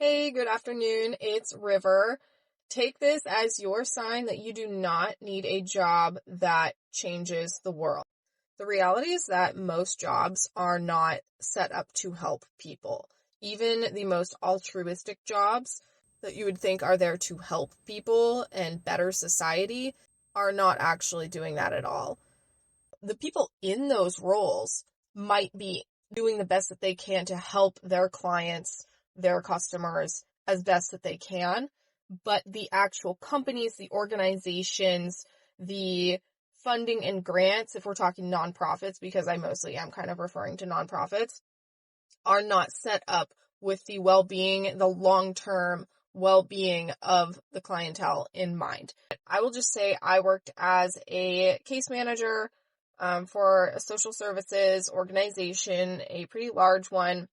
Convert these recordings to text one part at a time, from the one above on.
Hey, good afternoon. It's River. Take this as your sign that you do not need a job that changes the world. The reality is that most jobs are not set up to help people. Even the most altruistic jobs that you would think are there to help people and better society are not actually doing that at all. The people in those roles might be doing the best that they can to help their clients, their customers as best that they can, but the actual companies, the organizations, the funding and grants, if we're talking nonprofits, because I mostly am kind of referring to nonprofits, are not set up with the well-being, the long-term well-being of the clientele in mind. I will just say I worked as a case manager for a social services organization, a pretty large one,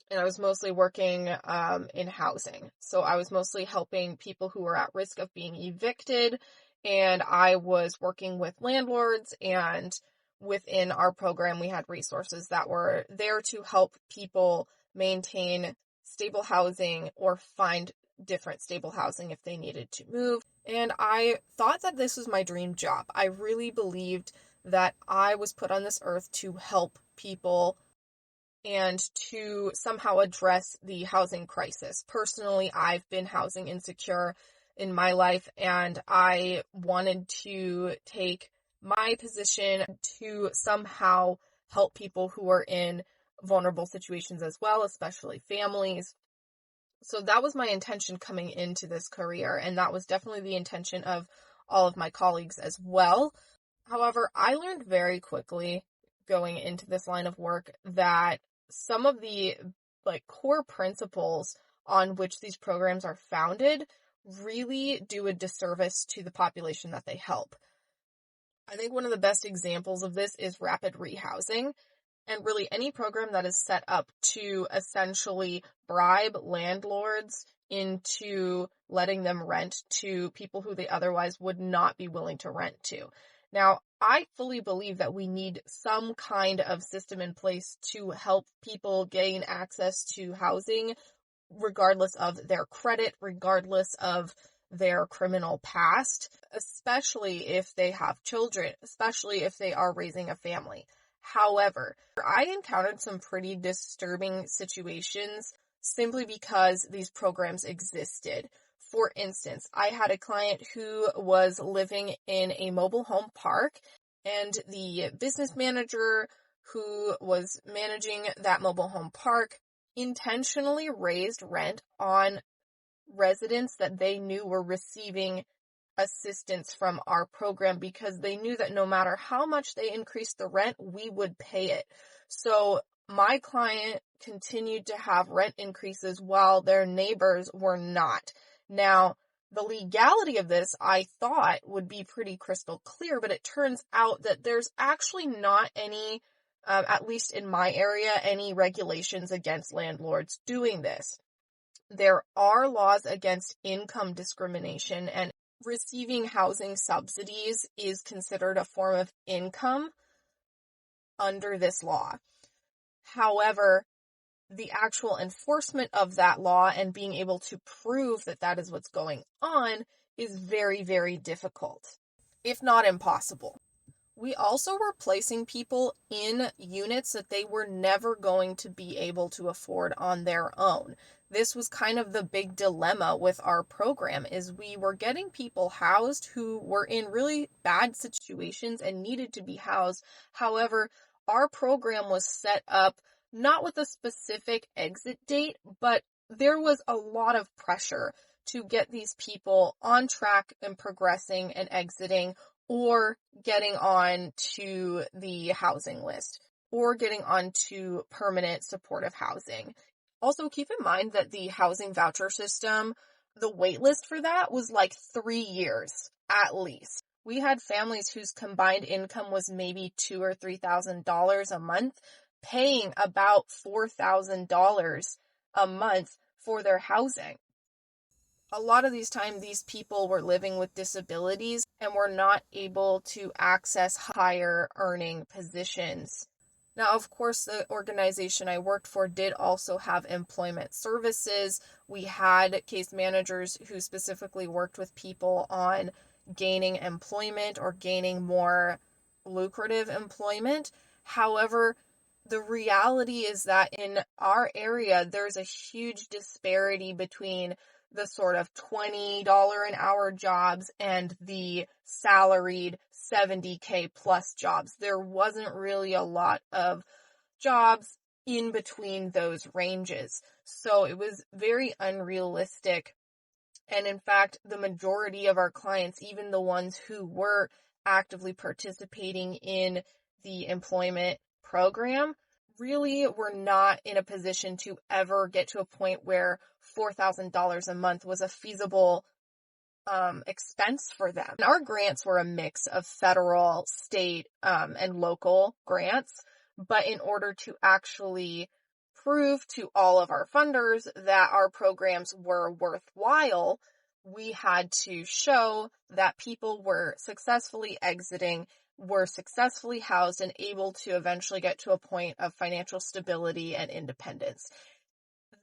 and I was mostly working in housing. So I was mostly helping people who were at risk of being evicted, and I was working with landlords, and within our program we had resources that were there to help people maintain stable housing or find different stable housing if they needed to move. And I thought that this was my dream job. I really believed that I was put on this earth to help people and to somehow address the housing crisis. Personally, I've been housing insecure in my life, and I wanted to take my position to somehow help people who are in vulnerable situations as well, especially families. So that was my intention coming into this career, and that was definitely the intention of all of my colleagues as well. However, I learned very quickly going into this line of work that some of the core principles on which these programs are founded really do a disservice to the population that they help. I think one of the best examples of this is rapid rehousing, and really any program that is set up to essentially bribe landlords into letting them rent to people who they otherwise would not be willing to rent to. Now, I fully believe that we need some kind of system in place to help people gain access to housing, regardless of their credit, regardless of their criminal past, especially if they have children, especially if they are raising a family. However, I encountered some pretty disturbing situations simply because these programs existed. For instance, I had a client who was living in a mobile home park, and the business manager who was managing that mobile home park intentionally raised rent on residents that they knew were receiving assistance from our program, because they knew that no matter how much they increased the rent, we would pay it. So my client continued to have rent increases while their neighbors were not. Now, the legality of this, I thought, would be pretty crystal clear, but it turns out that there's actually not any, at least in my area, any regulations against landlords doing this. There are laws against income discrimination, and receiving housing subsidies is considered a form of income under this law. However, the actual enforcement of that law and being able to prove that that is what's going on is very, very difficult, if not impossible. We also were placing people in units that they were never going to be able to afford on their own. This was kind of the big dilemma with our program, is we were getting people housed who were in really bad situations and needed to be housed. However, our program was set up not with a specific exit date, but there was a lot of pressure to get these people on track and progressing and exiting, or getting on to the housing list, or getting on to permanent supportive housing. Also, keep in mind that the housing voucher system, the wait list for that was like 3 years at least. We had families whose combined income was maybe $2,000 or $3,000 a month, paying about $4,000 a month for their housing. A lot of these times, these people were living with disabilities and were not able to access higher earning positions Now, of course, the organization I worked for did also have employment services. We had case managers who specifically worked with people on gaining employment or gaining more lucrative employment. However, the reality is that in our area, there's a huge disparity between the sort of $20 an hour jobs and the salaried $70K plus jobs. There wasn't really a lot of jobs in between those ranges. So it was very unrealistic. And in fact, the majority of our clients, even the ones who were actively participating in the employment program, really were not in a position to ever get to a point where $4,000 a month was a feasible expense for them. And our grants were a mix of federal, state, and local grants. But in order to actually prove to all of our funders that our programs were worthwhile, we had to show that people were successfully exiting, were successfully housed, and able to eventually get to a point of financial stability and independence.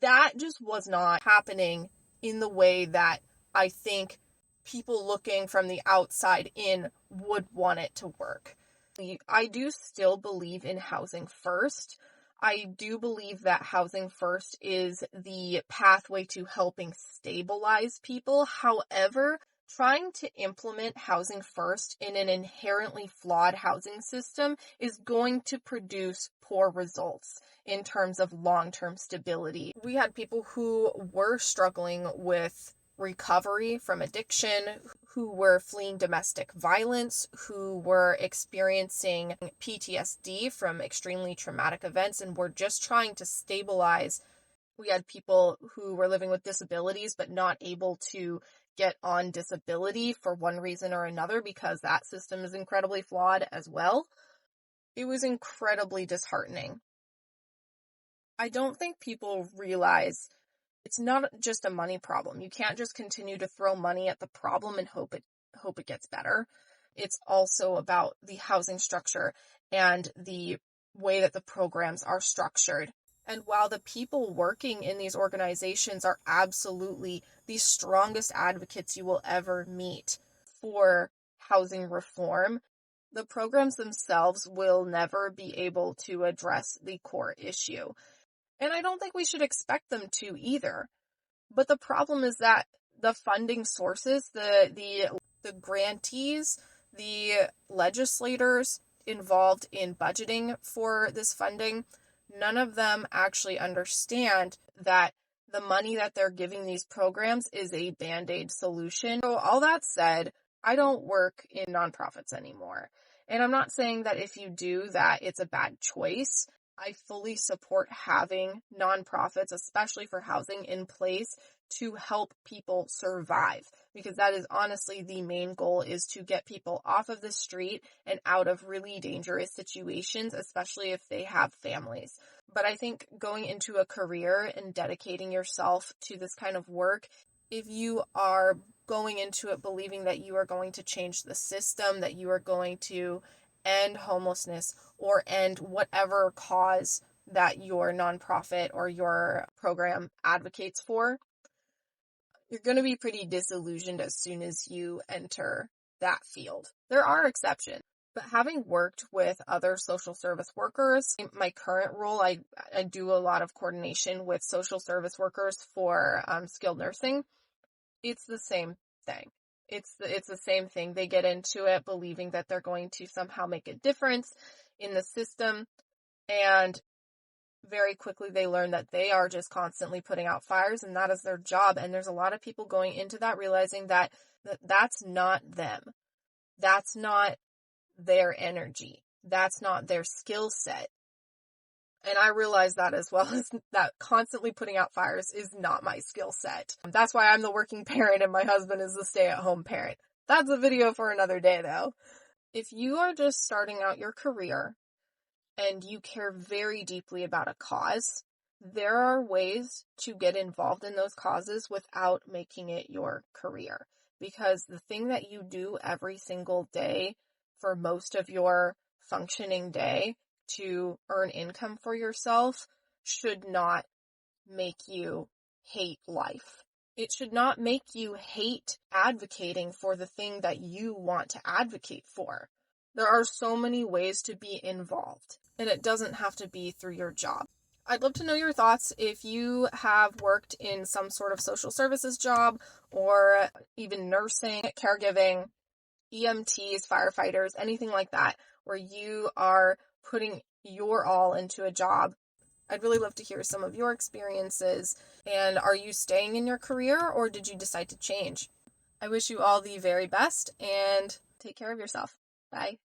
That just was not happening in the way that I think people looking from the outside in would want it to work. I do still believe in housing first. I do believe that housing first is the pathway to helping stabilize people. However, trying to implement housing first in an inherently flawed housing system is going to produce poor results in terms of long-term stability. We had people who were struggling with recovery from addiction, who were fleeing domestic violence, who were experiencing PTSD from extremely traumatic events, and were just trying to stabilize. We had people who were living with disabilities but not able to get on disability for one reason or another because that system is incredibly flawed as well. It was incredibly disheartening. I don't think people realize it's not just a money problem. You can't just continue to throw money at the problem and hope it gets better. It's also about the housing structure and the way that the programs are structured. And while the people working in these organizations are absolutely the strongest advocates you will ever meet for housing reform, the programs themselves will never be able to address the core issue. And I don't think we should expect them to either. But the problem is that the funding sources, the grantees, the legislators involved in budgeting for this funding, none of them actually understand that the money that they're giving these programs is a Band-Aid solution. So all that said, I don't work in nonprofits anymore. And I'm not saying that if you do that, it's a bad choice. I fully support having nonprofits, especially for housing, in place to help people survive, because that is honestly the main goal, is to get people off of the street and out of really dangerous situations, especially if they have families. But I think going into a career and dedicating yourself to this kind of work, if you are going into it believing that you are going to change the system, that you are going to end homelessness or end whatever cause that your nonprofit or your program advocates for, you're going to be pretty disillusioned as soon as you enter that field. There are exceptions, but having worked with other social service workers, in my current role, I do a lot of coordination with social service workers for skilled nursing. It's the same thing. It's the same thing. They get into it believing that they're going to somehow make a difference in the system, and very quickly they learn that they are just constantly putting out fires, and that is their job. And there's a lot of people going into that realizing that that's not them. That's not their energy. That's not their skill set. And I realize that as well, as that constantly putting out fires is not my skill set. That's why I'm the working parent and my husband is the stay-at-home parent. That's a video for another day, though. If you are just starting out your career and you care very deeply about a cause, there are ways to get involved in those causes without making it your career. Because the thing that you do every single day for most of your functioning day to earn income for yourself should not make you hate life. It should not make you hate advocating for the thing that you want to advocate for. There are so many ways to be involved, and it doesn't have to be through your job. I'd love to know your thoughts if you have worked in some sort of social services job or even nursing, caregiving, EMTs, firefighters, anything like that, where you are putting your all into a job. I'd really love to hear some of your experiences. And are you staying in your career or did you decide to change? I wish you all the very best and take care of yourself. Bye.